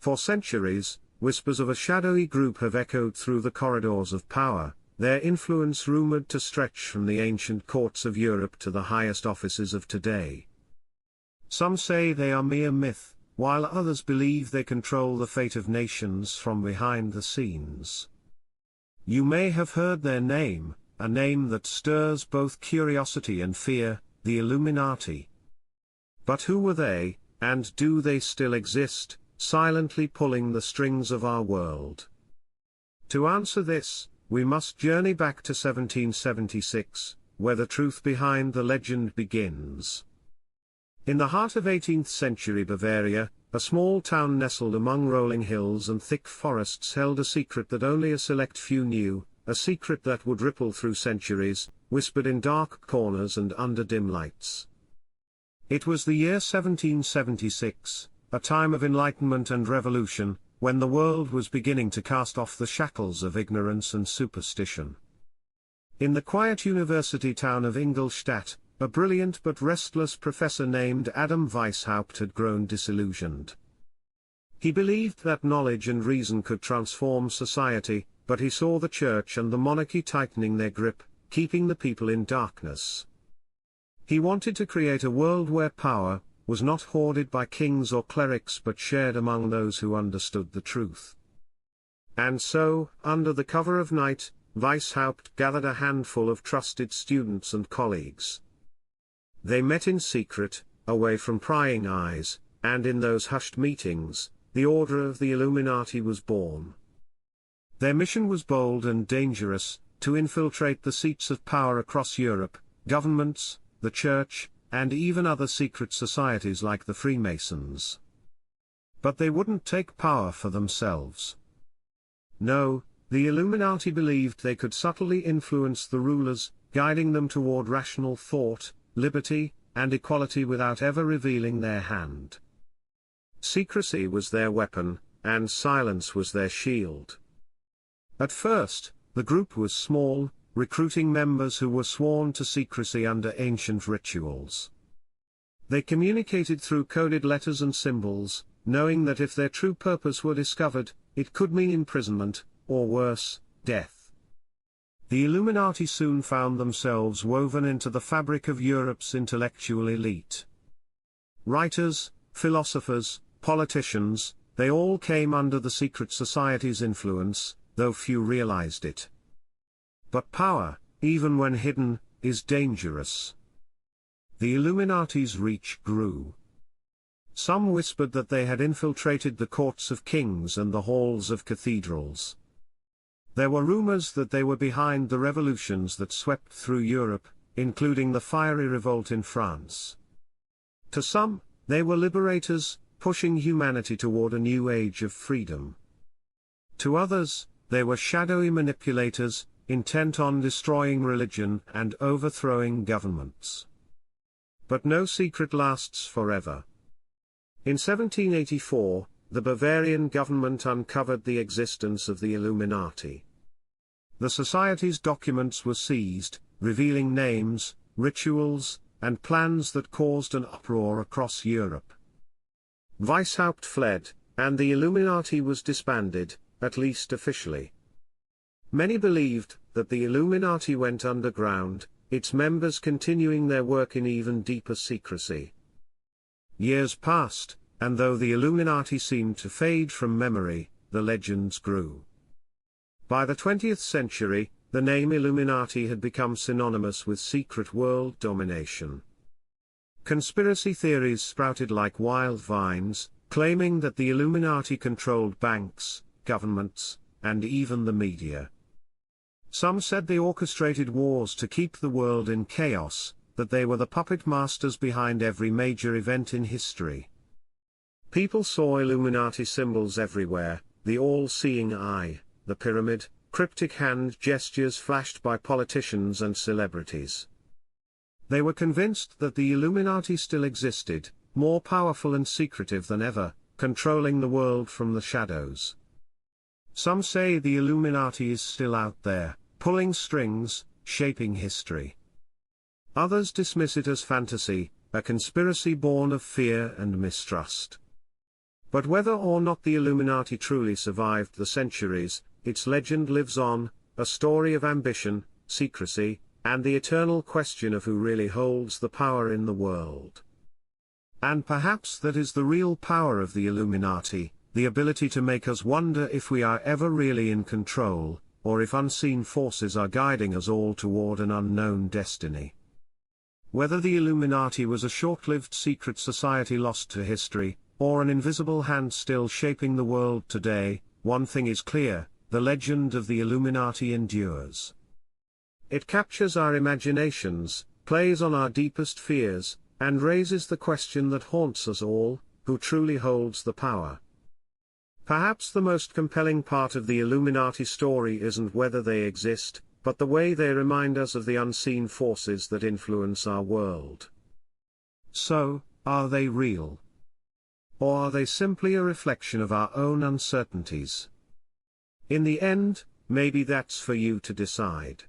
For centuries, whispers of a shadowy group have echoed through the corridors of power, their influence rumored to stretch from the ancient courts of Europe to the highest offices of today. Some say they are mere myth, while others believe they control the fate of nations from behind the scenes. You may have heard their name, a name that stirs both curiosity and fear, the Illuminati. But who were they, and do they still exist, silently pulling the strings of our world? To answer this, we must journey back to 1776, where the truth behind the legend begins. In the heart of 18th century Bavaria, a small town nestled among rolling hills and thick forests held a secret that only a select few knew, a secret that would ripple through centuries, whispered in dark corners and under dim lights. It was the year 1776, a time of enlightenment and revolution, when the world was beginning to cast off the shackles of ignorance and superstition. In the quiet university town of Ingolstadt, a brilliant but restless professor named Adam Weishaupt had grown disillusioned. He believed that knowledge and reason could transform society, but he saw the church and the monarchy tightening their grip, keeping the people in darkness. He wanted to create a world where power was not hoarded by kings or clerics but shared among those who understood the truth. And so, under the cover of night, Weishaupt gathered a handful of trusted students and colleagues. They met in secret, away from prying eyes, and in those hushed meetings, the Order of the Illuminati was born. Their mission was bold and dangerous, to infiltrate the seats of power across Europe, governments, the church, and even other secret societies like the Freemasons. But they wouldn't take power for themselves. No, the Illuminati believed they could subtly influence the rulers, guiding them toward rational thought, liberty, and equality without ever revealing their hand. Secrecy was their weapon, and silence was their shield. At first, the group was small, recruiting members who were sworn to secrecy under ancient rituals. They communicated through coded letters and symbols, knowing that if their true purpose were discovered, it could mean imprisonment, or worse, death. The Illuminati soon found themselves woven into the fabric of Europe's intellectual elite. Writers, philosophers, politicians, they all came under the secret society's influence, though few realized it. But power, even when hidden, is dangerous. The Illuminati's reach grew. Some whispered that they had infiltrated the courts of kings and the halls of cathedrals. There were rumors that they were behind the revolutions that swept through Europe, including the fiery revolt in France. To some, they were liberators, pushing humanity toward a new age of freedom. To others, they were shadowy manipulators, intent on destroying religion and overthrowing governments. But no secret lasts forever. In 1784, the Bavarian government uncovered the existence of the Illuminati. The society's documents were seized, revealing names, rituals, and plans that caused an uproar across Europe. Weishaupt fled, and the Illuminati was disbanded, at least officially. Many believed that the Illuminati went underground, its members continuing their work in even deeper secrecy. Years passed, and though the Illuminati seemed to fade from memory, the legends grew. By the 20th century, the name Illuminati had become synonymous with secret world domination. Conspiracy theories sprouted like wild vines, claiming that the Illuminati controlled banks, governments, and even the media. Some said they orchestrated wars to keep the world in chaos, that they were the puppet masters behind every major event in history. People saw Illuminati symbols everywhere, the all-seeing eye, the pyramid, cryptic hand gestures flashed by politicians and celebrities. They were convinced that the Illuminati still existed, more powerful and secretive than ever, controlling the world from the shadows. Some say the Illuminati is still out there, pulling strings, shaping history. Others dismiss it as fantasy, a conspiracy born of fear and mistrust. But whether or not the Illuminati truly survived the centuries, its legend lives on, a story of ambition, secrecy, and the eternal question of who really holds the power in the world. And perhaps that is the real power of the Illuminati, the ability to make us wonder if we are ever really in control, or if unseen forces are guiding us all toward an unknown destiny. Whether the Illuminati was a short-lived secret society lost to history, or an invisible hand still shaping the world today, one thing is clear: the legend of the Illuminati endures. It captures our imaginations, plays on our deepest fears, and raises the question that haunts us all: who truly holds the power? Perhaps the most compelling part of the Illuminati story isn't whether they exist, but the way they remind us of the unseen forces that influence our world. So, are they real? Or are they simply a reflection of our own uncertainties? In the end, maybe that's for you to decide.